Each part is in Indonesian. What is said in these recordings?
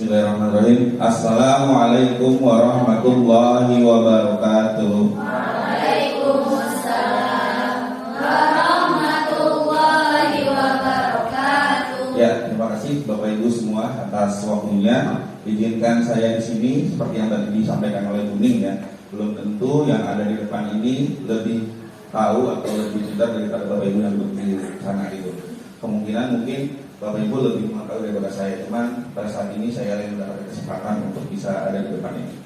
Bismillahirrahmanirrahim. Assalamualaikum warahmatullahi wabarakatuh. Waalaikumsalam warahmatullahi wabarakatuh. Ya, terima kasih Bapak Ibu semua atas waktunya. Izinkan saya di sini seperti yang tadi disampaikan oleh Buning ya. Belum tentu yang ada di depan ini lebih tahu atau lebih pintar daripada Bapak Ibu yang berdiri di sana itu. Kemungkinan mungkin Bapak Ibu lebih mengetahui daripada saya, cuman pada saat ini saya yang mendapat kesempatan untuk bisa ada di depan ini.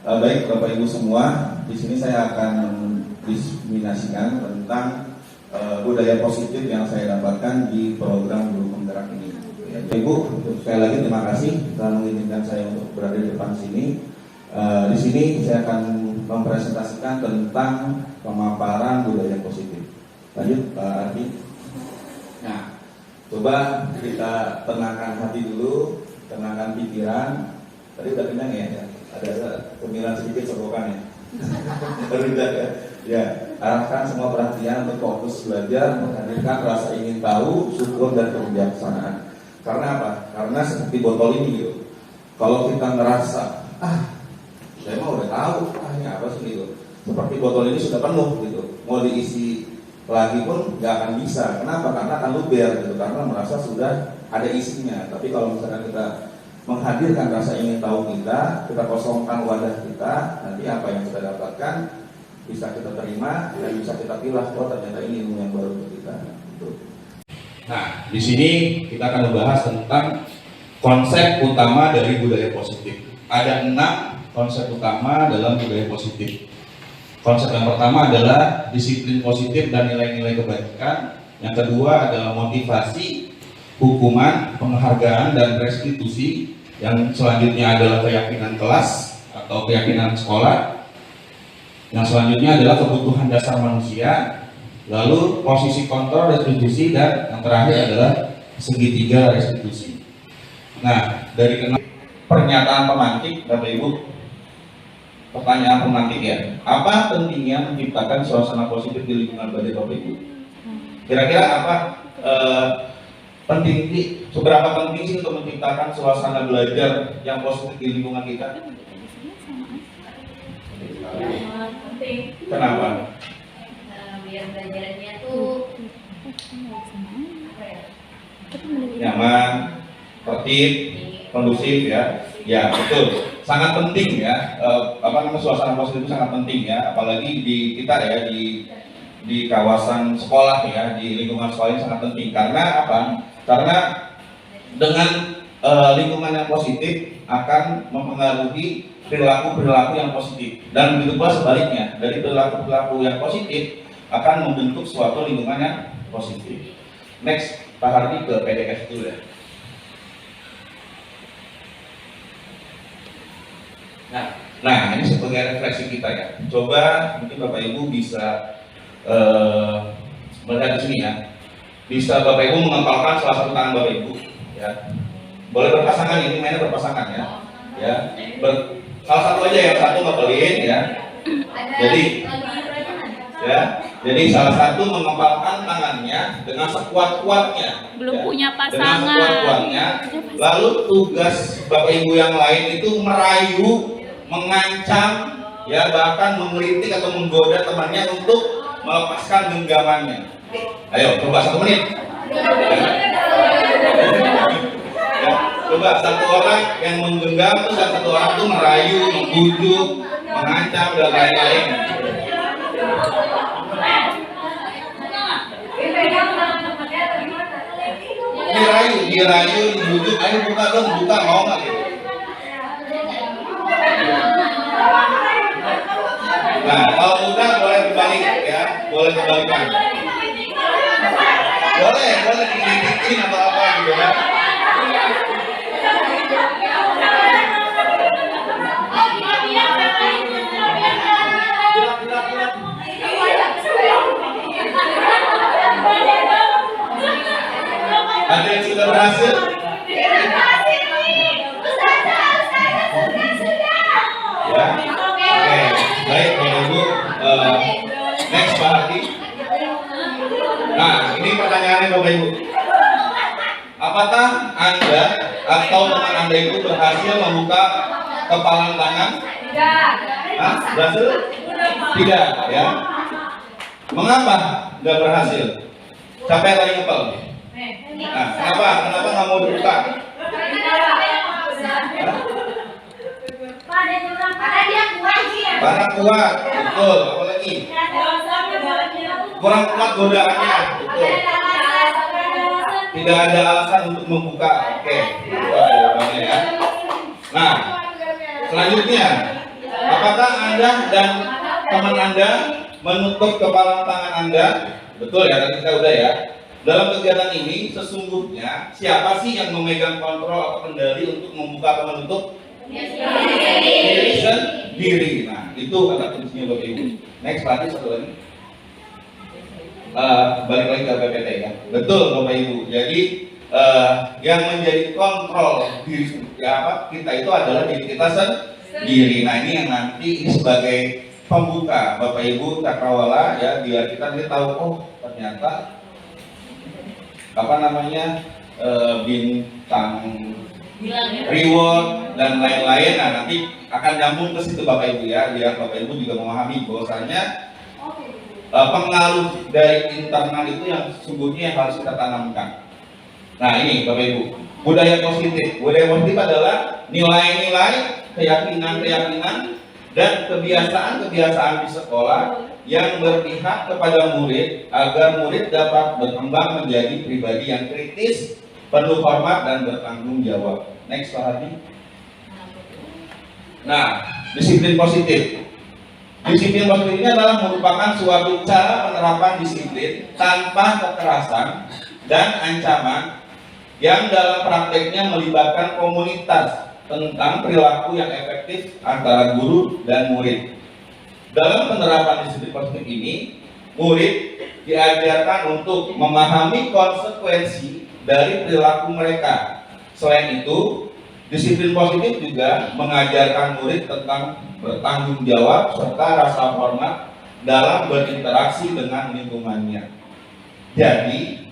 Baik Bapak Ibu semua, di sini saya akan mendiseminasikan tentang budaya positif yang saya dapatkan di program Guru Penggerak ini. Ya, Ibu, sekali lagi terima kasih telah mengizinkan saya untuk berada di depan sini. Di sini saya akan mempresentasikan tentang pemaparan budaya positif. Lanjut Pak Ardi. Nah, coba kita tenangkan hati dulu, tenangkan pikiran. Tadi udah kenyang ya? Ada cemilan sedikit sogokan ya? Udah ya? Ya, arahkan semua perhatian untuk fokus belajar, menghadirkan rasa ingin tahu, syukur dan kebijaksanaan. Karena apa? Karena seperti botol ini gitu. Kalau kita ngerasa, saya mah udah tahu, ini apa sih gitu. Seperti botol ini sudah penuh gitu. Mau diisi lagi pun nggak akan bisa. Kenapa? Karena akan luber gitu. Karena merasa sudah ada isinya. Tapi kalau misalkan kita menghadirkan rasa ingin tahu kita kosongkan wadah kita, nanti apa yang kita dapatkan bisa kita terima dan bisa kita pilih. Oh ternyata ini ilmu yang baru untuk kita. Gitu. Nah, di sini kita akan membahas tentang konsep utama dari budaya positif. Ada 6 konsep utama dalam budaya positif. Konsep yang pertama adalah disiplin positif dan nilai-nilai kebaikan. Yang kedua adalah motivasi, hukuman, penghargaan, dan restitusi. Yang selanjutnya adalah keyakinan kelas atau keyakinan sekolah. Yang selanjutnya adalah kebutuhan dasar manusia. Lalu posisi kontrol restitusi, dan yang terakhir adalah segitiga restitusi. Nah, dari pernyataan pemantik, Bapak Ibu, pertanyaan pemantik ya, apa pentingnya menciptakan suasana positif di lingkungan belajar Bapak Ibu? Kira-kira apa seberapa penting sih untuk menciptakan suasana belajar yang positif di lingkungan kita? Kenapa? Biar belajarnya tuh nyaman, tertib, kondusif ya. Ya betul, sangat penting ya. Suasana positif itu sangat penting ya, apalagi di kita ya di kawasan sekolah ya, di lingkungan sekolah ini sangat penting. Karena apa? Karena dengan lingkungan yang positif akan mempengaruhi perilaku yang positif, dan begitu pula sebaliknya, dari perilaku yang positif akan membentuk suatu lingkungan yang positif. Next, Pak Hardi ke PDF dulu ya. Nah, ini sebagai refleksi kita ya. Coba mungkin Bapak Ibu bisa melihat di sini ya. Bisa Bapak Ibu mengepalkan salah satu tangan Bapak Ibu ya. Boleh berpasangan, ini mainnya berpasangan ya. Ya. Salah satu aja, yang satu ngepelin ya. Jadi salah satu mengepalkan tangannya dengan sekuat-kuatnya. Belum ya, punya pasangan. dengan sekuat-kuatnya. Lalu tugas Bapak Ibu yang lain itu merayu, mengancam, ya bahkan mengkritik atau menggoda temannya untuk melepaskan genggamannya. Ayo, coba 1 menit. Ya, coba satu orang yang menggenggam, terus satu orang itu merayu, membujuk, mengancam dan lain-lain. Dirayu, dibujuk, ayo buka dong, buka, mau nggak gitu. Nah, kalau udah boleh berbalik ya, boleh kebalikan. Boleh dibikin atau apa gitu kan. Ada yang sudah berhasil? Ya. Oke. Baik, Bapak Ibu. Next Pak Hadi. Nah, ini pertanyaannya Bapak Ibu. Apakah Anda Atau teman Anda itu berhasil membuka kepalan tangan? Hah? Berhasil? Tidak, ya. Mengapa nggak berhasil? Siapa yang tadi ngepel? Nah, kenapa? Kenapa nggak mau dibuka? Karena kuat, betul. Apa lagi? Kurang kuat godaannya, betul. Tidak ada alasan untuk membuka. Oke, itu ada jawabannya ya. Nah, selanjutnya, apakah Anda dan teman Anda menutup kepala tangan Anda? Betul ya, tadi kita udah ya. Dalam kegiatan ini sesungguhnya siapa sih yang memegang kontrol atau kendali untuk membuka atau menutup? Diri sendiri. Nah, itu kata kuncinya Bapak Ibu. Next lagi satu lagi. Balik lagi ke PPT ya. Betul Bapak Ibu. Jadi yang menjadi kontrol diri kita itu adalah diri kita sendiri. Nah, ini yang nanti ini sebagai pembuka Bapak Ibu cakrawala ya, biar kita nanti tahu oh ternyata bintang reward dan lain-lain. Nah, nanti akan nyambung ke situ Bapak Ibu ya, biar Bapak Ibu juga memahami bahwasanya pengaruh dari internal itu yang sesungguhnya yang harus kita tanamkan. Nah, ini Bapak Ibu, budaya positif. Budaya positif adalah nilai-nilai, keyakinan-keyakinan dan kebiasaan-kebiasaan di sekolah yang berpihak kepada murid agar murid dapat berkembang menjadi pribadi yang kritis, penuh hormat dan bertanggung jawab. Next Pak Hadi. Nah, disiplin positif. Disiplin positif ini adalah merupakan suatu cara penerapan disiplin tanpa kekerasan dan ancaman yang dalam prakteknya melibatkan komunitas tentang perilaku yang efektif antara guru dan murid. Dalam penerapan disiplin positif ini, murid diajarkan untuk memahami konsekuensi dari perilaku mereka. Selain itu, disiplin positif juga mengajarkan murid tentang bertanggung jawab serta rasa hormat dalam berinteraksi dengan lingkungannya. Jadi,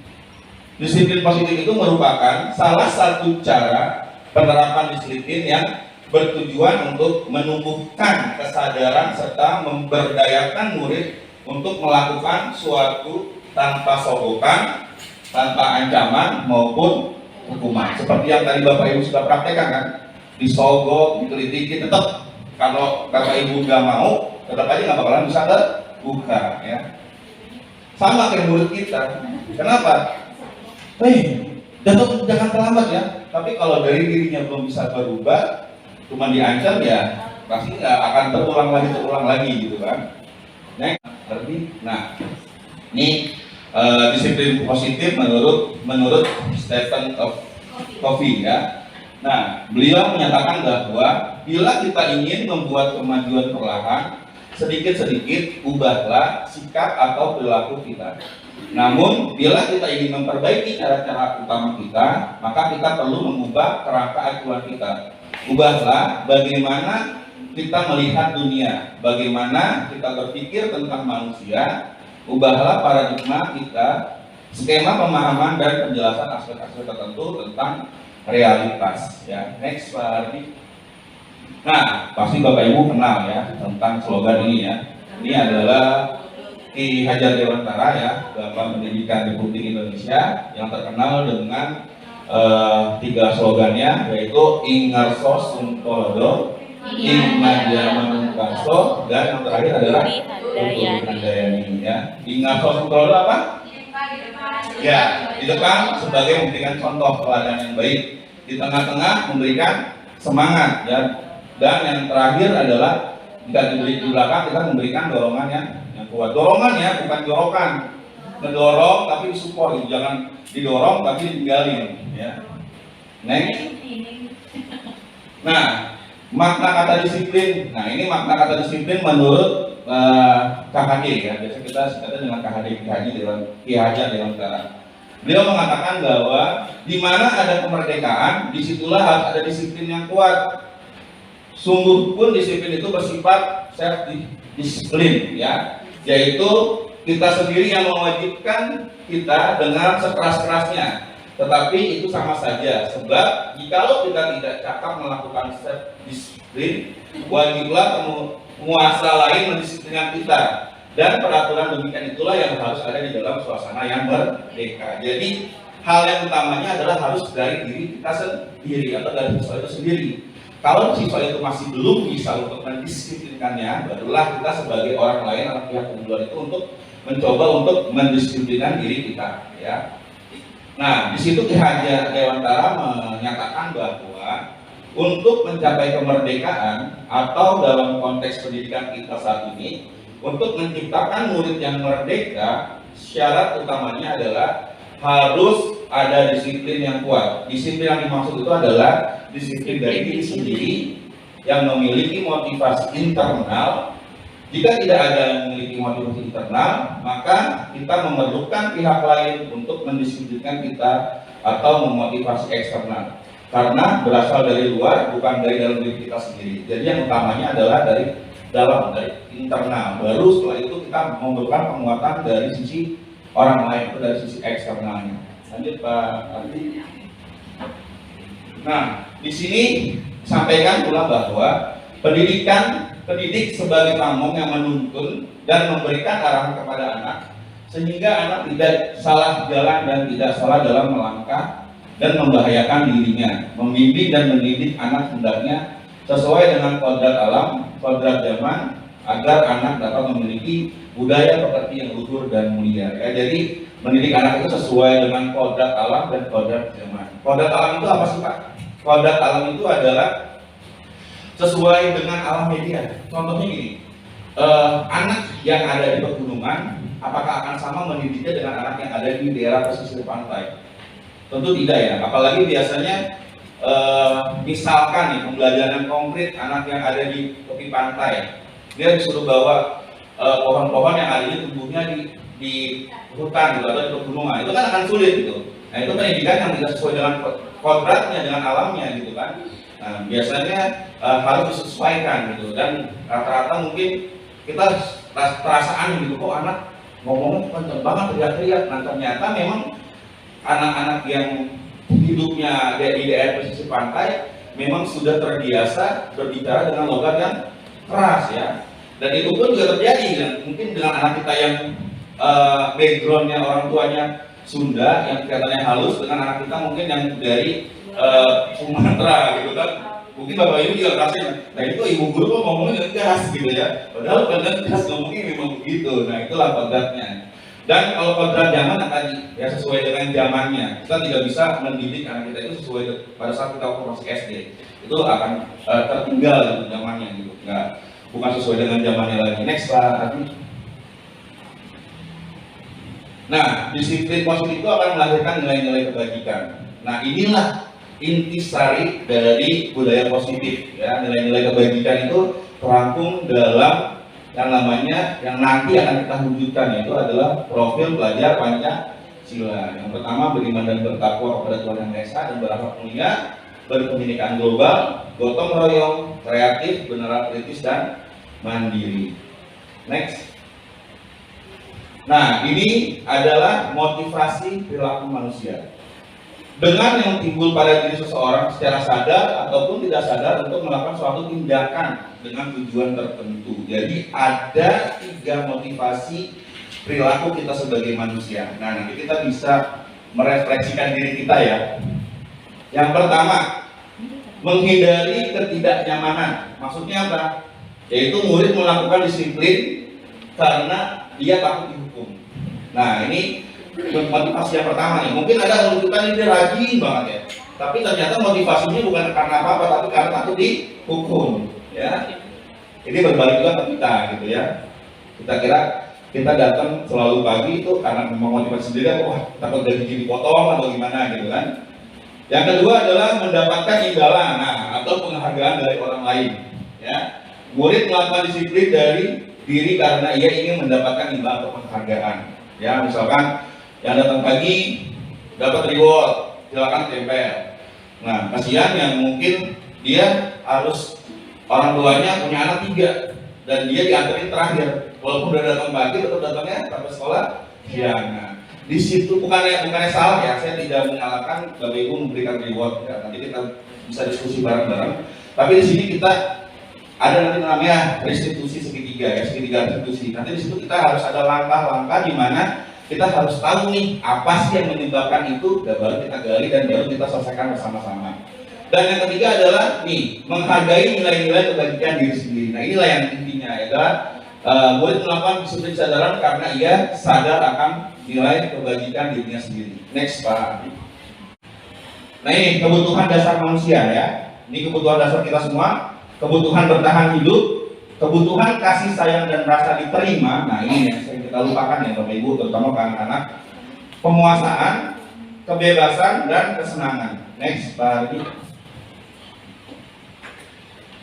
disiplin positif itu merupakan salah satu cara penerapan disiplin yang bertujuan untuk menumbuhkan kesadaran serta memberdayakan murid untuk melakukan suatu tanpa sogokan, tanpa ancaman maupun hukuman. Seperti yang tadi Bapak Ibu sudah praktekkan kan, disogok, dikritiki, tetap kalau Bapak Ibu nggak mau, tetap aja nggak bakalan bisa terbuka ya. Sama kayak murid kita. Kenapa? Jangan terlambat ya. Tapi kalau dari dirinya belum bisa berubah, cuma diancam ya pasti nggak akan terulang lagi gitu kan. Nah, ini disiplin positif menurut Stephen Covey ya. Nah, beliau menyatakan bahwa bila kita ingin membuat kemajuan perlahan, sedikit-sedikit ubahlah sikap atau perilaku kita. Namun, bila kita ingin memperbaiki cara-cara utama kita, maka kita perlu mengubah kerangka acuan kita. Ubahlah bagaimana kita melihat dunia, bagaimana kita berpikir tentang manusia. Ubahlah paradigma kita, skema pemahaman dan penjelasan aspek-aspek tertentu tentang realitas. Ya, next Pak Ardi. Nah, pasti Bapak Ibu kenal ya tentang slogan ini ya. Ini adalah Ki Hajar Dewantara ya, Bapak Pendidikan Republik Indonesia yang terkenal dengan 3 slogannya, yaitu Ingarso Suntolodo, Ing Madya Manungkaso, dan yang terakhir adalah Handayani ya. Ingarso Suntolodo apa? Ya, di depan sebagai memberikan contoh teladan yang baik, di tengah-tengah memberikan semangat ya, dan yang terakhir adalah jika di belakang kita memberikan dorongan yang kuat. Dorongan ya, bukan jorokan. Mendorong tapi disupport, jangan didorong tapi ditinggalin ya. Next. Nah, makna kata disiplin. Nah, ini makna kata disiplin menurut KHD ya. Biasa kita singkatnya dengan KHD, Ki Hajar Dewantara. Beliau mengatakan bahwa di mana ada kemerdekaan, disitulah harus ada disiplin yang kuat. Sungguh pun disiplin itu bersifat self disiplin ya, yaitu kita sendiri yang mewajibkan kita dengan sekeras-kerasnya tetapi itu sama saja, sebab jikalau kita tidak cakap melakukan self disiplin, wajiblah penguasa lain mendisiplinkan kita, dan peraturan demikian itulah yang harus ada di dalam suasana yang merdeka. Jadi hal yang utamanya adalah harus dari diri kita sendiri atau dari siswa itu sendiri. Kalau siswa itu masih belum bisa untuk mendisiplinkannya, barulah kita sebagai orang lain atau pihak di luar itu untuk mencoba untuk mendisiplinkan diri kita, ya. Nah, di situ Ki Hajar Dewantara menyatakan bahwa untuk mencapai kemerdekaan atau dalam konteks pendidikan kita saat ini, untuk menciptakan murid yang merdeka, syarat utamanya adalah harus ada disiplin yang kuat. Disiplin yang dimaksud itu adalah disiplin dari diri sendiri yang memiliki motivasi internal. Jika tidak ada yang memiliki motivasi internal, maka kita memerlukan pihak lain untuk mendisiplinkan kita atau memotivasi eksternal. Karena berasal dari luar, bukan dari dalam diri kita sendiri. Jadi yang utamanya adalah dari dalam, dari internal. Baru setelah itu kita memerlukan penguatan dari sisi orang lain, atau dari sisi eksternalnya. Lanjut Pak Ardi. Nah, di sini sampaikan pula bahwa pendidik sebagai pamong yang menuntun dan memberikan arahan kepada anak, sehingga anak tidak salah jalan dan tidak salah dalam melangkah dan membahayakan dirinya. Membimbing dan mendidik anak hendaknya sesuai dengan kodrat alam, kodrat zaman, agar anak dapat memiliki budaya pekerti yang luhur dan mulia. Ya, jadi mendidik anak itu sesuai dengan kodrat alam dan kodrat zaman. Kodrat alam itu apa sih Pak? Kodrat alam itu adalah sesuai dengan alam media. Contohnya gini, anak yang ada di pegunungan, apakah akan sama mendidiknya dengan anak yang ada di daerah pesisir pantai? Tentu tidak ya. Apalagi biasanya misalkan nih pembelajaran konkret anak yang ada di tepi pantai, dia disuruh bawa pohon-pohon yang adanya tumbuhnya di hutan gitu, atau di pegunungan, itu kan akan sulit gitu. Nah itu pendidikan yang tidak sesuai dengan kodratnya, dengan alamnya gitu kan. Nah, biasanya harus disesuaikan gitu, dan rata-rata mungkin kita perasaan gitu, kok anak ngomongnya kenceng banget, teriak-teriak. Nah ternyata memang anak-anak yang hidupnya di daerah pesisir pantai memang sudah terbiasa berbicara dengan logat yang keras ya, dan itu pun juga terjadi kan? Mungkin dengan anak kita yang backgroundnya orang tuanya Sunda yang kelihatannya halus, dengan anak kita mungkin yang dari Sumatera gitu kan, mungkin Bapak Ibu juga ngerasain, nah itu ibu guru kok ngomongnya tegas gitu ya, padahal tegas ngomongnya memang begitu. Nah itulah kodratnya. Dan kalau kodrat zaman tadi ya sesuai dengan zamannya, kita tidak bisa mendidik anak kita itu sesuai pada saat kita waktu masih SD, itu akan tertinggal gitu zamannya gitu, bukan sesuai dengan zamannya lagi. Next Pak Adi. Nah, disiplin positif itu akan melahirkan nilai-nilai kebajikan. Nah, inilah intisari dari budaya positif ya. Nilai-nilai kebajikan itu terangkum dalam yang namanya, yang nanti akan kita wujudkan, yaitu adalah profil pelajar Pancasila. Yang pertama, beriman dan bertakwa kepada Tuhan Yang Maha Esa dan berakhlak mulia, berpendidikan global, gotong royong, kreatif, beneran kritis dan mandiri. Next. Nah, ini adalah motivasi perilaku manusia. Dengan yang timbul pada diri seseorang secara sadar ataupun tidak sadar untuk melakukan suatu tindakan dengan tujuan tertentu. Jadi ada 3 motivasi perilaku kita sebagai manusia. Nah, nanti kita bisa merefleksikan diri kita ya. Yang pertama, menghindari ketidaknyamanan. Maksudnya apa? Yaitu murid melakukan disiplin karena dia takut dihukum. Nah, ini motivasi yang pertama nih. Mungkin ada rujukan ini rajin banget ya, tapi ternyata motivasinya bukan karena apa-apa, tapi karena takut dihukum ya. Ini berbalik juga ke kita gitu ya. Kita kira kita datang selalu pagi itu karena memang motivasi sendiri, wah takut gaji dipotong atau gimana gitu kan. Yang kedua adalah mendapatkan imbalan, atau penghargaan dari orang lain ya. Murid melakukan disiplin dari diri karena ia ingin mendapatkan imbalan atau penghargaan ya. Misalkan yang datang pagi dapat reward, silakan tempel. Nah, kasihan yang mungkin dia harus, orang tuanya punya anak 3 dan dia diantarin terakhir, walaupun udah datang pagi tetap datangnya sampai sekolah siang. Nah, di situ bukannya salah ya, saya tidak menyalahkan Bapak Ibu memberikan reward ya. Nanti kita bisa diskusi bareng-bareng. Tapi di sini kita ada nanti namanya restitusi segitiga ya, segitiga restitusi. Nanti di situ kita harus ada langkah-langkah di mana kita harus tahu nih apa sih yang menyebabkan itu, dan baru kita gali dan baru kita selesaikan bersama-sama. Dan yang ketiga adalah nih, menghargai nilai-nilai kebajikan diri sendiri. Nah inilah yang intinya adalah murid melakukan disiplin kesadaran karena ia sadar akan nilai kebajikan dirinya sendiri. Next Pak. Nah ini kebutuhan dasar manusia ya. Ini kebutuhan dasar kita semua. Kebutuhan bertahan hidup, kebutuhan kasih sayang dan rasa diterima. Nah ini yang sering kita lupakan ya Bapak Ibu, terutama ke anak-anak. Penguasaan, kebebasan dan kesenangan. Next Pak.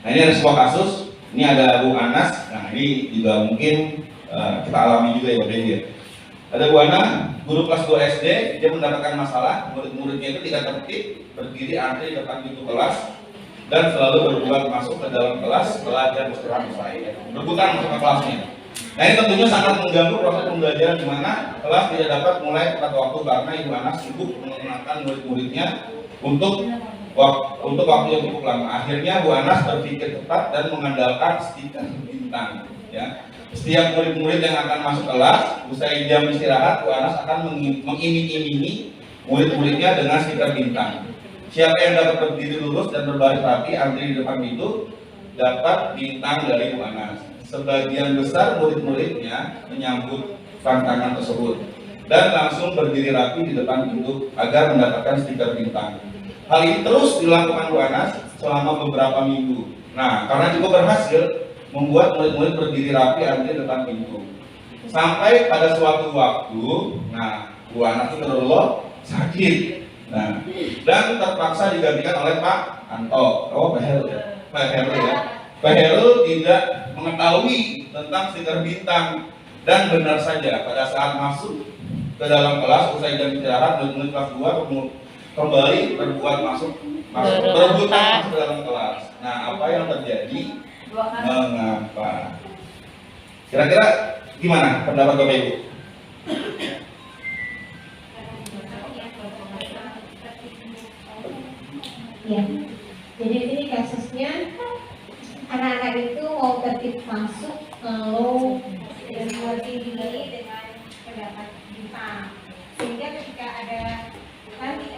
Nah ini ada sebuah kasus. Ini ada Bu Anas. Nah ini juga mungkin kita alami juga ya Bapak Ibu ya. Ada Bu Ana, guru kelas 2 SD, dia mendapatkan masalah, murid-muridnya itu tidak tertib, berdiri antri di depan pintu kelas, dan selalu berebutan masuk ke dalam kelas setelah jam istirahat selesai. Berebutan masuk ke kelasnya. Nah ini tentunya sangat mengganggu proses pembelajaran di mana kelas tidak dapat mulai tepat waktu karena Ibu Ana sibuk mengenalkan murid-muridnya untuk waktu yang cukup lama. Akhirnya Bu Anas berpikir tepat dan mengandalkan stiker bintang. Ya. Setiap murid-murid yang akan masuk kelas, usai jam istirahat, Bu Anas akan mengiming-imingi murid-muridnya dengan stiker bintang. Siapa yang dapat berdiri lurus dan berbaris rapi antri di depan pintu dapat bintang dari Bu Anas. Sebagian besar murid-muridnya menyambut tantangan tersebut dan langsung berdiri rapi di depan pintu agar mendapatkan stiker bintang. Hal ini terus dilakukan Bu Anas selama beberapa minggu. Nah, karena cukup berhasil, membuat murid-murid berdiri rapi antri di depan pintu. Sampai pada suatu waktu, nah Bu Anas itu terlalu sakit. Nah, dan terpaksa digantikan oleh Pak Anto. Oh, Pak Heru ya. Pak Heru tidak mengetahui tentang stiker bintang dan benar saja pada saat masuk ke dalam kelas usai jam istirahat, murid-murid kelas 2 kembali berebutan masuk ke dalam kelas. Nah, apa yang terjadi? Mengapa? Kira-kira gimana pendapat Bapak Ibu? Ya, jadi ini kasusnya anak-anak itu mau tertib masuk kalau berdiri dengan pendapat bintang, sehingga ketika ada nanti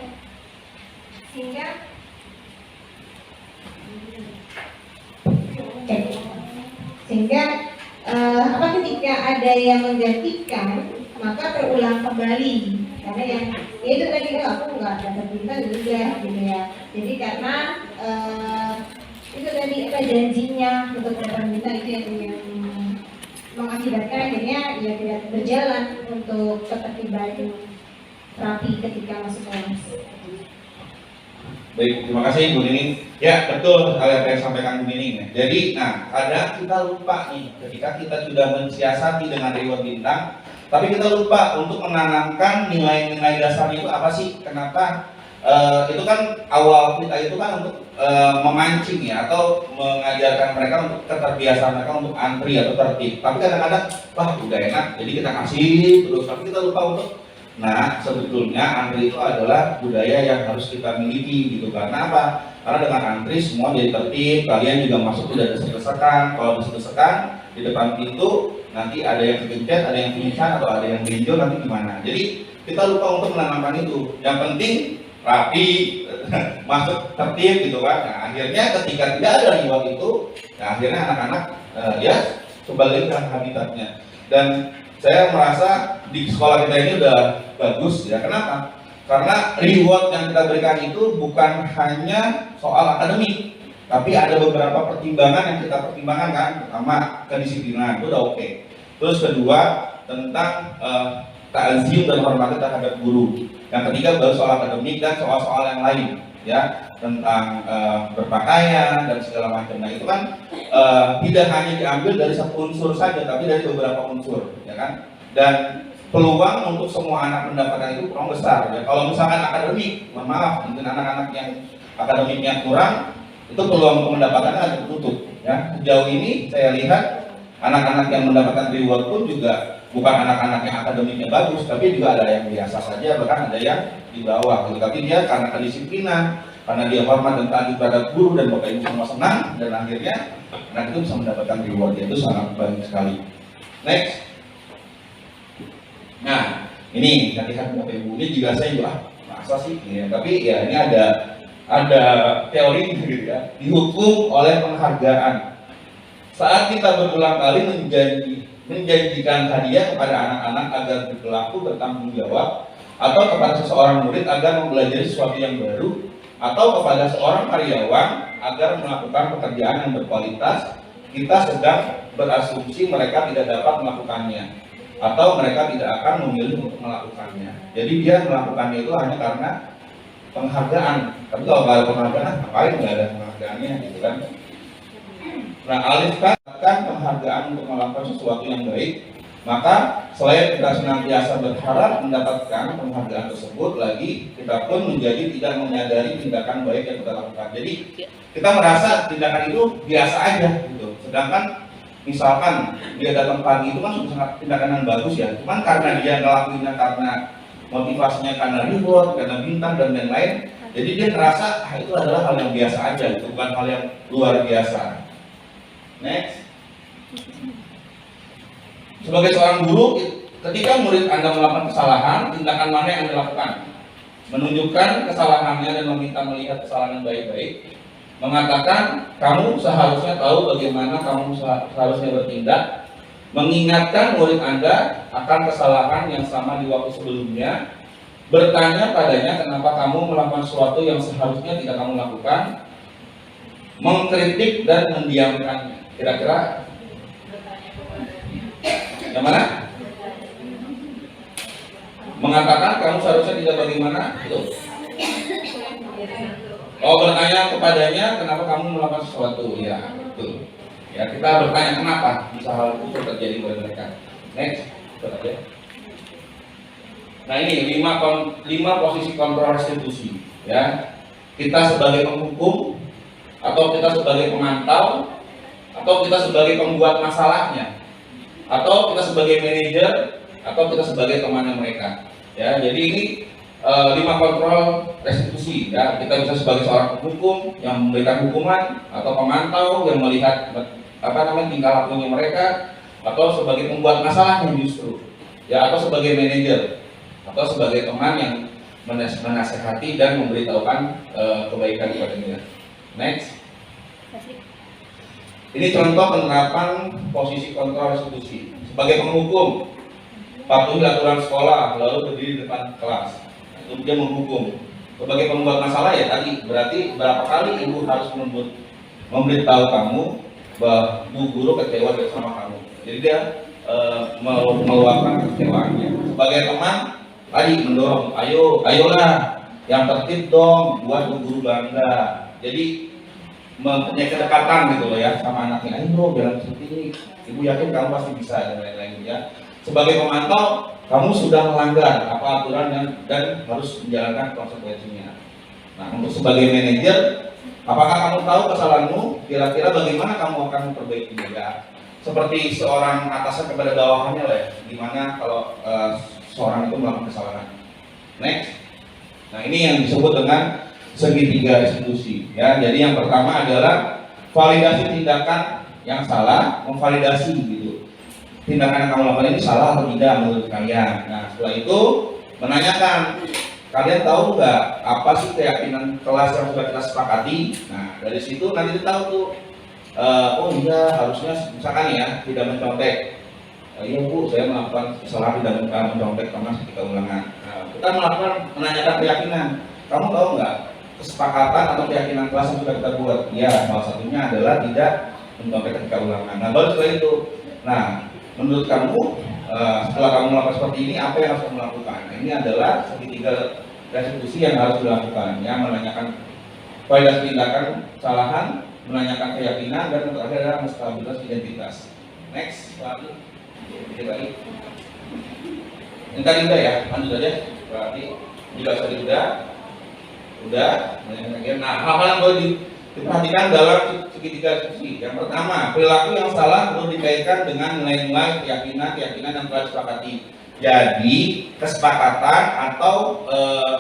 ketika ada yang menggantikan maka terulang kembali karena yang itu tadi aku nggak dapat bintang juga gitu ya. Jadi karena itu tadi apa janjinya untuk dapat bintang itu yang mengakibatkan akhirnya ya tidak berjalan untuk ketertiban rapi ketika masuk kelas. Baik, terima kasih Bu Nining. Ya, betul hal yang saya sampaikan Bu Nining. Jadi, nah, kadang kita lupa nih, ketika kita sudah mensiasati dengan reward bintang, tapi kita lupa untuk menanamkan nilai-nilai dasarnya itu apa sih? Kenapa? Itu kan awal kita itu kan untuk memancing ya, atau mengajarkan mereka untuk keterbiasaan mereka untuk antri atau tertib. Tapi kadang-kadang, wah udah enak, jadi kita kasih terus, tapi kita lupa untuk nah, sebetulnya antri itu adalah budaya yang harus kita miliki gitu. Karena apa? Karena dengan antri semua jadi tertib, kalian juga masuk tidak desek-desekan. Kalau desek-desekan di depan pintu, nanti ada yang kegencet, ada yang pingsan, atau ada yang benjol, nanti gimana? Jadi kita lupa untuk menanamkan itu. Yang penting rapi, masuk tertib gitu kan. Nah, akhirnya ketika tidak ada reward itu, nah, akhirnya anak-anak ya kembali ke habitatnya. Dan saya merasa di sekolah kita ini udah bagus ya. Kenapa? Karena reward yang kita berikan itu bukan hanya soal akademik, tapi ada beberapa pertimbangan yang kita pertimbangkan kan. Pertama, kedisiplinan itu udah oke. Terus kedua, tentang ta'zim dan hormat terhadap guru. Yang ketiga baru soal akademik dan soal-soal yang lain ya, tentang berpakaian dan segala macam. Nah itu kan tidak hanya diambil dari satu unsur saja, tapi dari beberapa unsur, ya kan. Dan peluang untuk semua anak mendapatkan itu kurang besar. Ya kalau misalkan akademik, mohon maaf, mungkin anak-anak yang akademiknya kurang, itu peluang untuk mendapatkannya agak tertutup. Ya sejauh ini saya lihat Anak-anak yang mendapatkan reward pun juga bukan anak-anak yang akademiknya bagus, tapi juga ada yang biasa saja, bahkan ada yang di bawah gitu. Tapi dia karena kedisiplinan, karena dia hormat dan taat kepada guru dan bapak ibu semua senang, dan akhirnya anak itu bisa mendapatkan reward, itu sangat baik sekali. Next. Nah, ini latihan bapak ibu ini juga saya juga masa sih, ya. Tapi ya ini ada teori gitu ya, dihukum oleh penghargaan. Saat kita berulang kali menjanjikan hadiah kepada anak-anak agar berlaku bertanggung jawab, atau kepada seseorang murid agar mempelajari sesuatu yang baru, atau kepada seorang karyawan agar melakukan pekerjaan yang berkualitas, kita sedang berasumsi mereka tidak dapat melakukannya, atau mereka tidak akan memilih untuk melakukannya. Jadi dia melakukannya itu hanya karena penghargaan. Tapi kalau nggak ada penghargaan, ngapain nggak ada penghargaannya gitu kan? Nah, alihkan penghargaan untuk melakukan sesuatu yang baik, maka selain kita senantiasa berharap mendapatkan penghargaan tersebut, lagi kita pun menjadi tidak menyadari tindakan baik yang kita lakukan. Jadi kita merasa tindakan itu biasa aja gitu. Sedangkan misalkan dia datang pagi itu kan sangat tindakan yang bagus ya, cuman karena dia ngelakuinnya karena motivasinya karena reward, karena bintang dan lain-lain, jadi dia merasa itu adalah hal yang biasa aja, itu bukan hal yang luar biasa. Next. Sebagai seorang guru, ketika murid Anda melakukan kesalahan, tindakan mana yang Anda lakukan? Menunjukkan kesalahannya dan meminta melihat kesalahan yang baik-baik, mengatakan kamu seharusnya tahu bagaimana kamu seharusnya bertindak, mengingatkan murid Anda akan kesalahan yang sama di waktu sebelumnya, bertanya padanya kenapa kamu melakukan sesuatu yang seharusnya tidak kamu lakukan, mengkritik dan mendiamkannya. Kira-kira yang mana? Mengatakan kamu seharusnya tidak bagaimana? Itu. Oh, bertanya kepadanya kenapa kamu melakukan sesuatu? Ya, betul. Ya, kita bertanya kenapa bisa hal itu terjadi pada mereka. Next, aja. Nah ini 5 posisi kontrol restitusi. Ya, kita sebagai penghukum, atau kita sebagai pemantau, atau kita sebagai pembuat masalahnya, atau kita sebagai manajer, atau kita sebagai temannya mereka. Ya, jadi ini 5 kontrol restitusi. Ya, kita bisa sebagai seorang penghukum yang memberikan hukuman, atau pemantau yang melihat tingkah lakunya mereka, atau sebagai pembuat masalahnya justru. Ya, atau sebagai manajer, atau sebagai teman yang menasehati dan memberitahukan kebaikan kepada dia. Next. Ini contoh penerapan posisi kontrol restitusi. Sebagai penghukum, patuhi aturan sekolah, lalu berdiri di depan kelas. Itu dia menghukum. Sebagai pembuat masalah ya tadi, berarti berapa kali ibu harus memberitahu kamu bahwa bu guru kecewa sama kamu. Jadi dia meluapkan kecewaannya. Sebagai teman, tadi mendorong, ayolah, yang tertib dong, buat bu guru bangga. Jadi mempunyai kedekatan gitu loh ya sama anaknya. Ayo bilang seperti ini, ibu yakin kamu pasti bisa dan lain-lain ya. Sebagai pemantau, kamu sudah melanggar apa aturan dan harus menjalankan konsekuensinya. Nah, untuk sebagai manajer, apakah kamu tahu kesalahanmu? Kira-kira bagaimana kamu akan memperbaikinya ya? Seperti seorang atasan kepada bawahannya lah ya. Gimana kalau seorang itu melakukan kesalahan? Next. Nah, ini yang disebut dengan segitiga restitusi ya. Jadi yang pertama adalah validasi tindakan yang salah, memvalidasi gitu. Tindakan yang kamu lakukan ini salah atau tidak menurut kalian. Nah, setelah itu menanyakan, kalian tahu nggak apa sih keyakinan kelas yang sudah kita sepakati? Nah, dari situ nanti kita tahu tuh, oh iya harusnya misalkan ya tidak mencontek. Iya bu, saya melakukan kesalahan tidak mencontek karena ketika ulangan. Nah, kita menanyakan keyakinan. Kamu tahu nggak kesepakatan atau keyakinan kelas yang sudah kita buat? Ya, salah satunya adalah tidak mencontek ketika ulangan. Nah, baru setelah itu, nah menurut kamu setelah kamu melakukan seperti ini, apa yang harus kamu lakukan? Nah, ini adalah segitiga restitusi yang harus dilakukan. Ya, menanyakan validasi tindakan kesalahan, menanyakan keyakinan, dan yang terakhir adalah stabilitas identitas. Next, lagi. Baik. Yang tadi udah ya, lanjut aja. Berarti juga tadi udah. Nah, hal-hal yang boleh diperhatikan dalam segitiga sisi. Yang pertama, perilaku yang salah perlu dikaitkan dengan nilai-nilai keyakinan yang telah disepakati. Jadi kesepakatan atau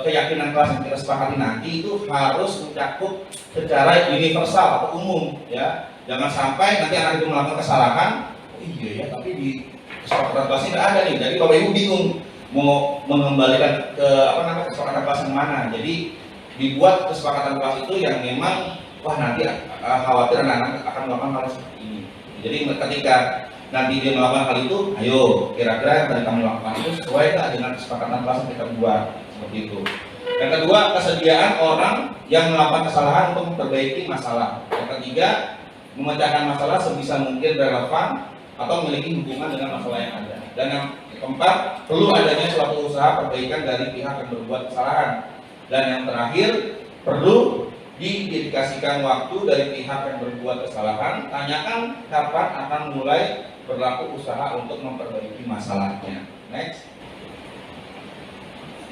keyakinan kelas yang kita sepakati nanti itu harus mencakup secara universal atau umum, ya. Jangan sampai nanti anak itu melakukan kesalahan, oh iya ya, tapi di kesepakatan kelas tidak ada nih. Jadi Bapak Ibu bingung mau mengembalikan ke kesepakatan kelas yang mana. Jadi dibuat kesepakatan kelas itu yang memang nanti khawatir anak-anak akan melakukan hal seperti ini. Jadi ketika nanti dia melakukan hal itu, ayo kira-kira yang tadi kamu lakukan itu sesuai nggak dengan kesepakatan kelas yang kita buat, seperti itu. Yang kedua, kesediaan orang yang melakukan kesalahan untuk memperbaiki masalah. Yang ketiga, memecahkan masalah sebisa mungkin relevan atau memiliki hubungan dengan masalah yang ada. Dan yang keempat, perlu adanya suatu usaha perbaikan dari pihak yang berbuat kesalahan. Dan yang terakhir, perlu didedikasikan waktu dari pihak yang berbuat kesalahan. Tanyakan kapan akan mulai berlaku usaha untuk memperbaiki masalahnya. Next.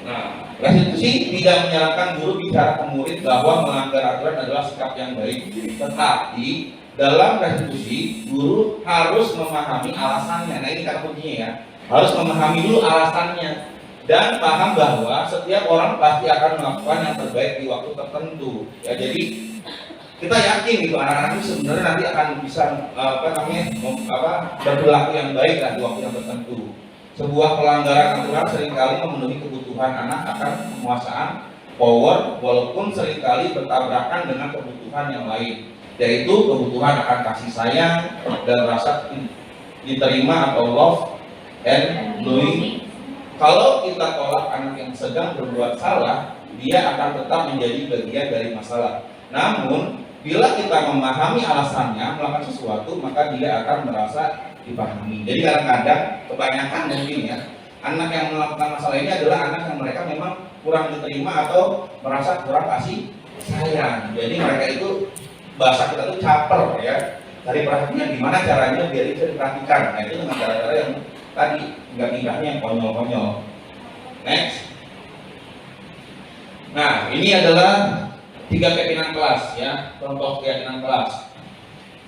Nah, restitusi tidak menyarankan guru bicara ke murid bahwa melanggar aturan adalah sikap yang baik. Tetapi dalam restitusi, guru harus memahami alasannya. Nah, ini kata kuncinya ya. Harus memahami dulu alasannya dan paham bahwa setiap orang pasti akan melakukan yang terbaik di waktu tertentu. Ya, jadi kita yakin gitu anak-anak itu sebenarnya nanti akan bisa berperilaku yang baik di waktu yang tertentu. Sebuah pelanggaran aturan seringkali memenuhi kebutuhan anak akan penguasaan power, walaupun seringkali bertabrakan dengan kebutuhan yang lain, yaitu kebutuhan akan kasih sayang dan rasa diterima atau love and knowing. Kalau kita tolak anak yang sedang berbuat salah, dia akan tetap menjadi bagian dari masalah. Namun, bila kita memahami alasannya melakukan sesuatu, maka dia akan merasa dipahami. Jadi kadang-kadang, kebanyakan mungkin ya, anak yang melakukan masalah ini adalah anak yang mereka memang kurang diterima atau merasa kurang kasih sayang. Jadi mereka itu, bahasa kita itu caper ya, dari perhatian gimana caranya biar itu diperhatikan. Nah, itu dengan cara-cara yang tadi tingkah-tingkahnya yang konyol-konyol. Next. Nah, ini adalah 3 keyakinan kelas ya, contoh keyakinan kelas.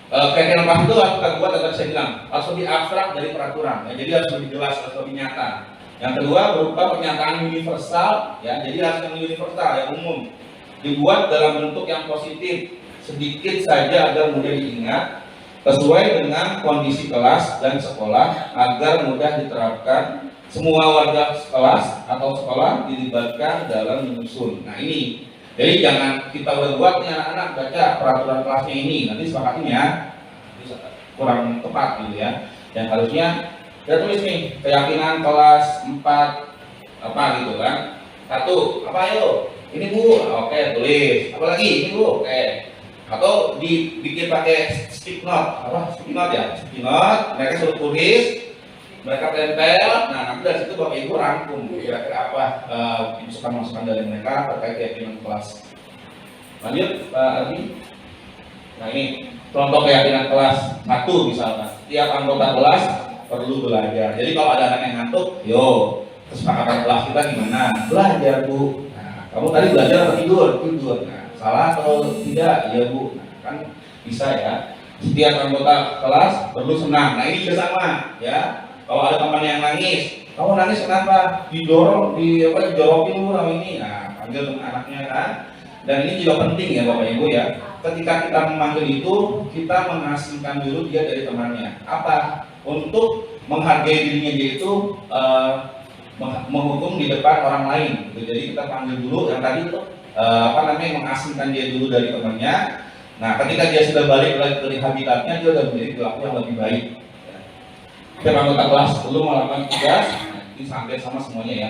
Keyakinan kelas itu harus kita buat, tadi saya bilang harus lebih abstrak dari peraturan. Ya, jadi harus lebih jelas, harus lebih nyata. Yang kedua berupa pernyataan universal, ya, jadi harus yang universal, yang umum, dibuat dalam bentuk yang positif, sedikit saja agar mudah diingat, sesuai dengan kondisi kelas dan sekolah agar mudah diterapkan. Semua warga kelas atau sekolah dilibatkan dalam menyusun. Nah ini, jadi jangan kita buat nih anak-anak baca peraturan kelasnya ini, nanti sepakatnya kurang tepat gitu ya. Yang harusnya kita tulis nih keyakinan kelas 4 apa gitu kan. 1, apa ayo? Ini Bu, oke tulis. Apalagi ini Bu, oke. Atau dibikin pakai stick note, apa stick note ya, stick note, mereka suruh tulis, mereka tempel, nah nanti dari situ Bapak Ibu rangkum kira-kira apa masukan-masukan dari mereka terkait keyakinan kelas. Lanjut Pak Ardi. Nah ini contoh keyakinan kelas 1 misalkan, tiap anggota kelas perlu belajar. Jadi kalau ada anak yang ngantuk, yo kesepakatan kelas kita gimana? Belajar Bu. Nah, kamu tadi belajar atau tidur? Tidur. Nah, salah atau tidak? Iya Bu. Nah, kan bisa ya. Setiap anggota kelas perlu senang. Nah ini juga sama ya. Kalau ada teman yang nangis, kamu nangis kenapa? Didorong, dijorokin Bu sama ini. Nah panggil anaknya kan. Dan ini juga penting ya Bapak Ibu ya. Ketika kita memanggil itu, kita mengasingkan dulu dia dari temannya. Apa? Untuk menghargai dirinya dia itu menghukum di depan orang lain. Gitu. Jadi kita panggil dulu yang tadi itu mengasingkan dia dulu dari temannya. Nah, ketika dia sudah balik lagi ke habitatnya, dia sudah menjadi perilaku yang lebih baik. Setiap anggota kelas perlu melakukan tugas, ini sampai sama semuanya ya.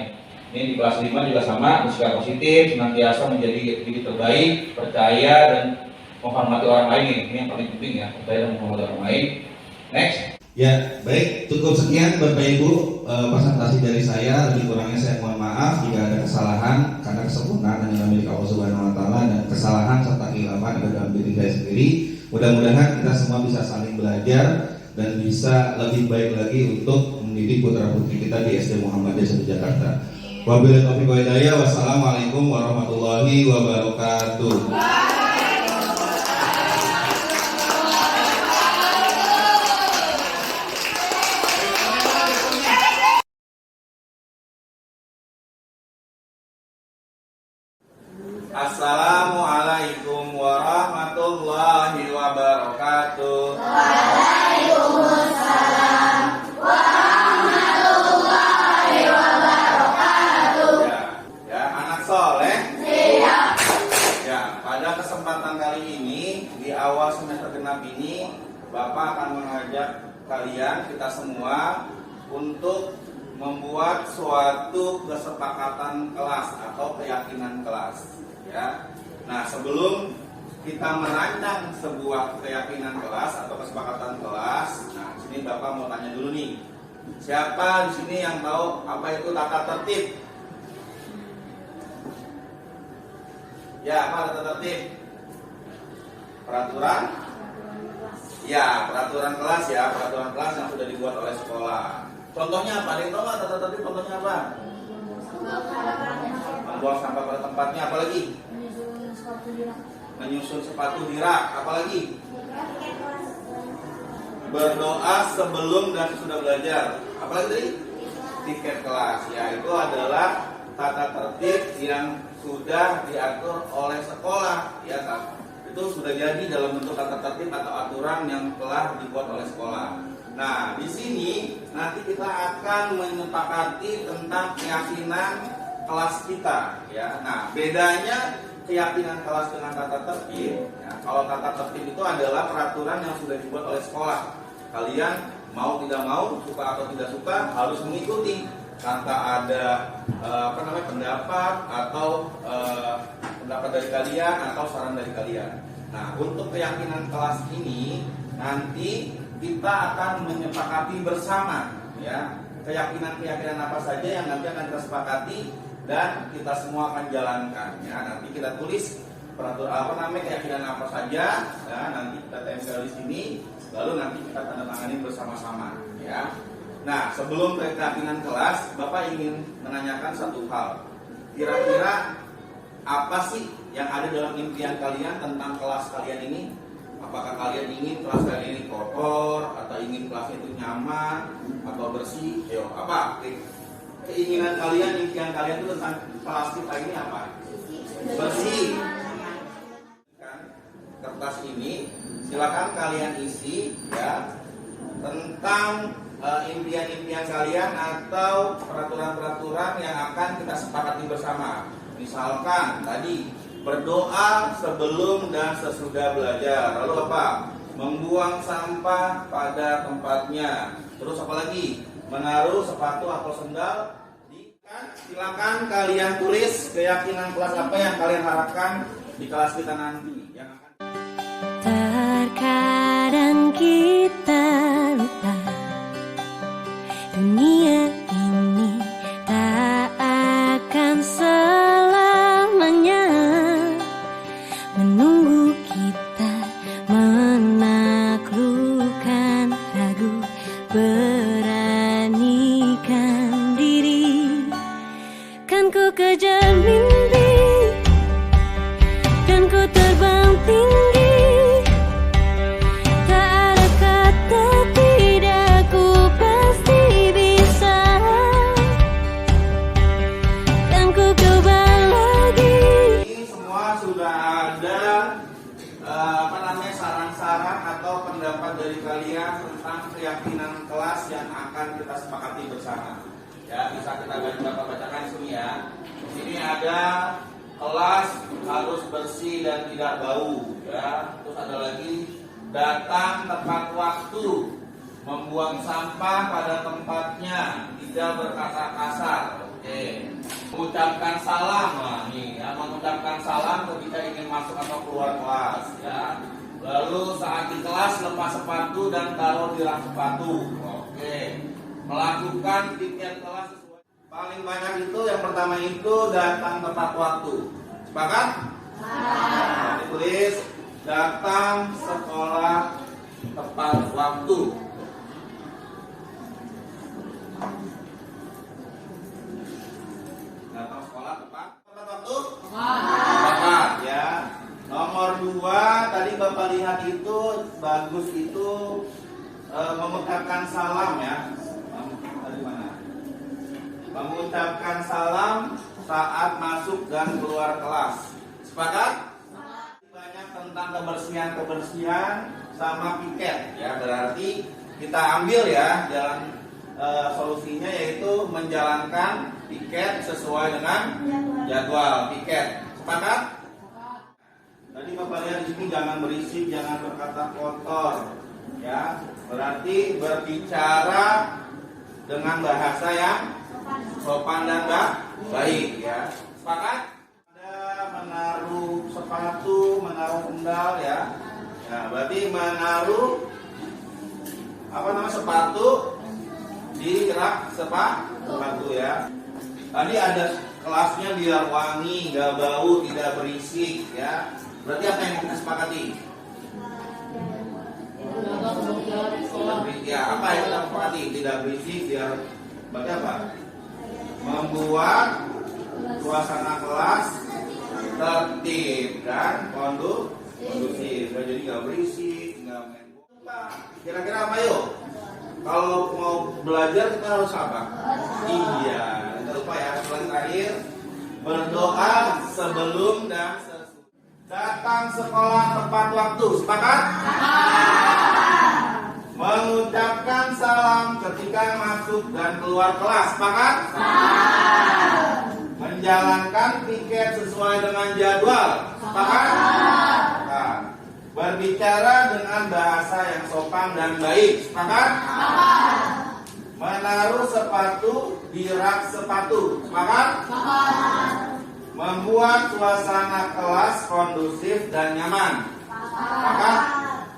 Ini di kelas 5 juga sama, bersikap positif, senantiasa menjadi diri terbaik, percaya dan menghormati orang lain. Ini yang paling penting ya, percaya dan menghormati orang lain. Next. Ya, baik, cukup sekian Bapak Ibu presentasi dari saya. Lebih kurangnya saya mohon maaf jika ada kesalahan, karena kesempurnaan hanya milik Allah Subhanahu wa taala, dan kesalahan serta khilafan ada dalam diri saya sendiri. Mudah-mudahan kita semua bisa saling belajar dan bisa lebih baik lagi untuk mendidik putra-putri kita di SD Muhammadiyah 1 Jakarta. Wabillahi taufiq wal hidayah. Wassalamualaikum warahmatullahi wabarakatuh. Assalamualaikum warahmatullahi wabarakatuh. Waalaikumsalam warahmatullahi wabarakatuh. Ya, anak soleh. Siap. Ya, pada kesempatan kali ini di awal semester genap ini, Bapak akan mengajak kalian, kita semua, untuk membuat suatu kesepakatan kelas atau keyakinan kelas. Ya. Nah, sebelum kita merancang sebuah keyakinan kelas atau kesepakatan kelas, nah, sini Bapak mau tanya dulu nih. Siapa di sini yang tahu apa itu tata tertib? Ya, apa tata tertib? Peraturan? Ya, peraturan kelas ya, peraturan kelas yang sudah dibuat oleh sekolah. Contohnya apa? Ada yang tahu nggak tata tertib contohnya apa? Membuang sampah pada tempatnya, apalagi? Menyusun sepatu di rak, apalagi? Berdoa sebelum dan sesudah belajar, apalagi tadi? Tiket kelas, ya itu adalah tata tertib yang sudah diatur oleh sekolah, ya kan? Itu sudah jadi dalam bentuk tata tertib atau aturan yang telah dibuat oleh sekolah. Nah, di sini nanti kita akan menyepakati tentang keyakinan kelas kita, ya. Nah, bedanya keyakinan kelas dengan tata tertib, ya, kalau tata tertib itu adalah peraturan yang sudah dibuat oleh sekolah. Kalian mau tidak mau, suka atau tidak suka, harus mengikuti tanpa ada pendapat atau pendapat dari kalian atau saran dari kalian. Nah, untuk keyakinan kelas ini nanti kita akan menyepakati bersama, ya, keyakinan-keyakinan apa saja yang nanti akan kita sepakati dan kita semua akan jalankan, ya. Nanti kita tulis peraturan keyakinan apa saja, ya, nanti kita tempel di sini, lalu nanti kita tanda tangani bersama-sama, ya. Nah, sebelum keyakinan kelas, Bapak ingin menanyakan satu hal. Kira-kira apa sih yang ada dalam impian kalian tentang kelas kalian ini? Apakah kalian ingin kelas kalian ini kotor, atau ingin kelasnya itu nyaman, atau bersih? Yo, apa? Keinginan kalian, impian kalian itu tentang kelas kita ini apa? Bersih. Kertas ini, silakan kalian isi, ya, tentang impian-impian kalian atau peraturan-peraturan yang akan kita sepakati bersama. Misalkan tadi berdoa sebelum dan sesudah belajar. Lalu apa? Membuang sampah pada tempatnya. Terus apa lagi? Menaruh sepatu atau sendal di kan? Silakan kalian tulis keyakinan kelas apa yang kalian harapkan di kelas kita nanti. Yang akan... Terkadang kita lupa dunia ini tak akan selamanya menunggu kita menaklukkan ragu, beranikan diri. Kan ku kejar mimpi dan ku terbang tinggi. Tak ada kata tidak, ku pasti bisa. Dan ku coba lagi. Ini semua sudah ada saran-saran atau pendapat dari kalian tentang keyakinan kelas yang akan kita sepakati bersama. Ya, bisa kita bacakan di sini ya. Di sini ada kelas harus bersih dan tidak bau, ya. Terus ada lagi datang tepat waktu, membuang sampah pada tempatnya, tidak berkata kasar. Oke. Mengucapkan salam, nah, nih, ya, mengucapkan salam ketika ingin masuk atau keluar kelas, ya. Lalu saat di kelas lepas sepatu dan taruh di rak sepatu. Oke. Melakukan tiket kelas sesuai. Paling banyak itu yang pertama itu datang tepat waktu. Sepakat? Ditulis datang sekolah tepat waktu. Datang sekolah tepat waktu? Tepat, ya. Nomor 2 tadi Bapak lihat itu bagus itu mengucapkan salam, ya. Tadi mana? Mengucapkan salam saat masuk dan keluar kelas. Sepakat? Banyak tentang kebersihan sama piket ya, berarti kita ambil ya jalan solusinya, yaitu menjalankan piket sesuai dengan jadwal piket. Sepakat? Tadi Bapak lihat di sini jangan berisik, jangan berkata kotor, ya. Berarti berbicara dengan bahasa yang sopan dan baik, ya. Sepakat? Ada menaruh sepatu, menaruh sendal, ya. Nah, berarti menaruh sepatu di rak sepatu, ya. Tadi ada kelasnya biar wangi, nggak bau, tidak berisik, ya. Berarti apa yang kita sepakati? Ya, apa yang kita sepakati? Tidak berisik, biar berarti apa? Membuat suasana kelas tertib dan kondusif. Jadi nggak berisik, nggak main bola. Kira-kira apa yuk? Kalau mau belajar kita harus apa? Iya, jangan lupa ya. Setelah terakhir, berdoa sebelum dan sesudah. Datang sekolah tepat waktu. Sepakat? Mengucapkan salam ketika masuk dan keluar kelas. Sepakat? Menjalankan piket sesuai dengan jadwal. Sepakat? Nah, berbicara dengan bahasa yang sopan dan baik. Sepakat? Menaruh sepatu di rak sepatu. Sepakat? Membuat suasana kelas kondusif dan nyaman. Sepakat?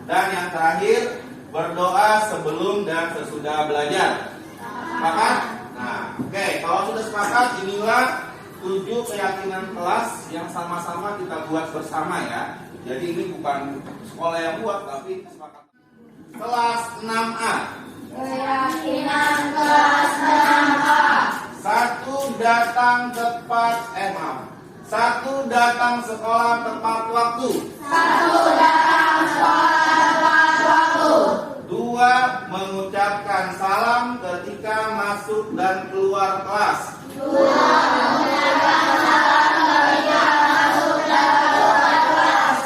Dan yang terakhir, berdoa sebelum dan sesudah belajar. Sepakat? Nah, oke, kalau sudah sepakat, inilah 7 keyakinan kelas yang sama-sama kita buat bersama ya. Jadi ini bukan sekolah yang buat, tapi kesepakatan. Kelas 6A. Keyakinan kelas 6A. 1. Datang sekolah tepat waktu. 1. Datang sekolah tepat waktu. 2. Mengucapkan salam ketika masuk dan keluar kelas. 2. Mengucapkan salam ketika masuk dan keluar kelas.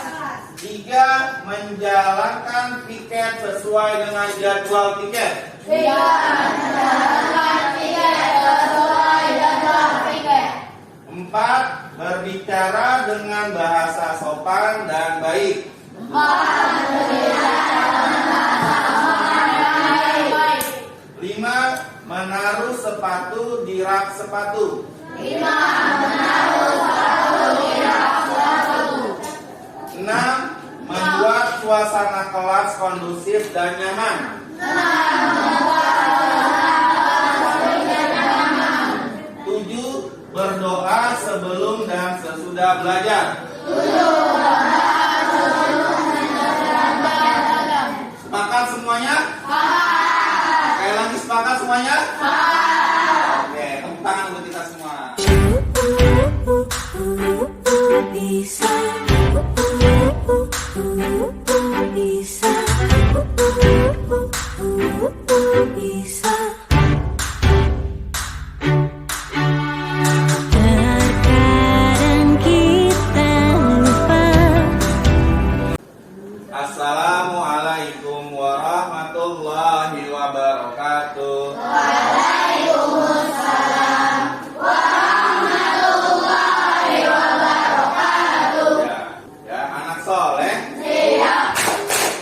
3. Menjalankan piket sesuai dengan jadwal piket. 3. Menjalankan piket sesuai jadwal piket. 4. Berbicara dengan bahasa sopan dan baik. 4. Berbicara dengan bahasa sopan dan baik. 5. Menaruh sepatu di rak sepatu. 5. Menaruh sepatu di rak sepatu. 6. Membuat suasana kelas kondusif dan nyaman. 6. Membuat suasana kelas kondusif dan nyaman. 7. Berdoa sebelum dan sesudah belajar. 7. Berdoa sebelum dan sesudah belajar. Sepakat semuanya? Sekali lagi sepakat semuanya? Oke, tepuk tangan untuk kita semua. Bisa, bisa, bisa. Terkadang kita lupa. Assalamualaikum warahmatullahi wabarakatuh. Waalaikumsalam warahmatullahi wabarakatuh. Ya, anak soleh. Siap.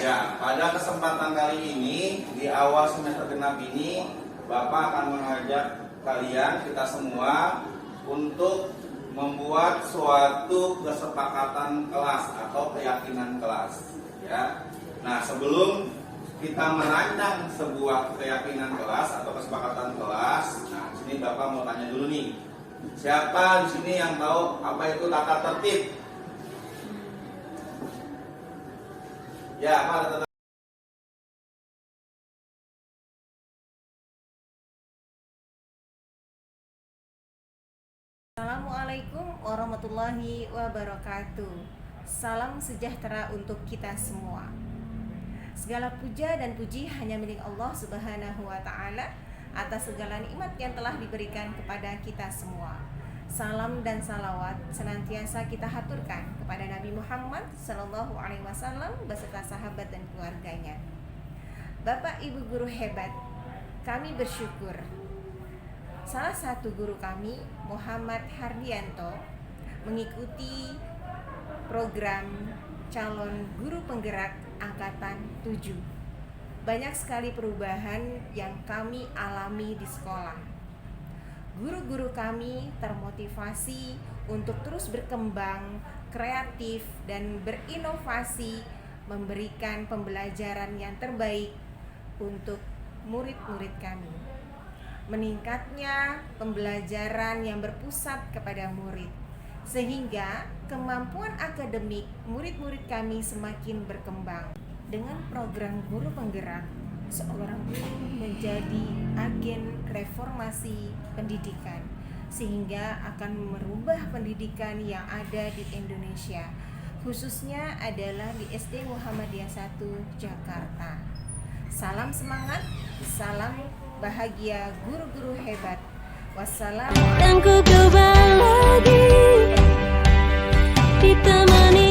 Ya, pada kesempatan kali ini di awal semester genap ini, Bapak akan mengajak kalian, kita semua, untuk membuat suatu kesepakatan kelas atau keyakinan kelas. Ya, nah sebelum kita merancang sebuah keyakinan kelas atau kesepakatan kelas, nah sini Bapak mau tanya dulu nih, siapa di sini yang tahu apa itu tata tertib? Ya, apa tata tertib? Assalamualaikum warahmatullahi wabarakatuh. Salam sejahtera untuk kita semua. Segala puja dan puji hanya milik Allah Subhanahu wa taala atas segala nikmat yang telah diberikan kepada kita semua. salam dan salawat senantiasa kita haturkan kepada Nabi Muhammad Sallallahu Alaihi Wasallam beserta sahabat dan keluarganya. Bapak Ibu guru hebat, kami bersyukur salah satu guru kami, Muhammad Hardianto, mengikuti program calon guru penggerak angkatan 7. Banyak sekali perubahan yang kami alami di sekolah. Guru-guru kami termotivasi untuk terus berkembang, kreatif, dan berinovasi, memberikan pembelajaran yang terbaik untuk murid-murid kami. Meningkatnya pembelajaran yang berpusat kepada murid, sehingga kemampuan akademik murid-murid kami semakin berkembang. Dengan program guru penggerak, seorang guru menjadi agen reformasi pendidikan, sehingga akan merubah pendidikan yang ada di Indonesia, khususnya adalah di SD Muhammadiyah 1 Jakarta. Salam semangat, salam bahagia guru-guru hebat. Wassalam. Dan ku coba lagi ditemani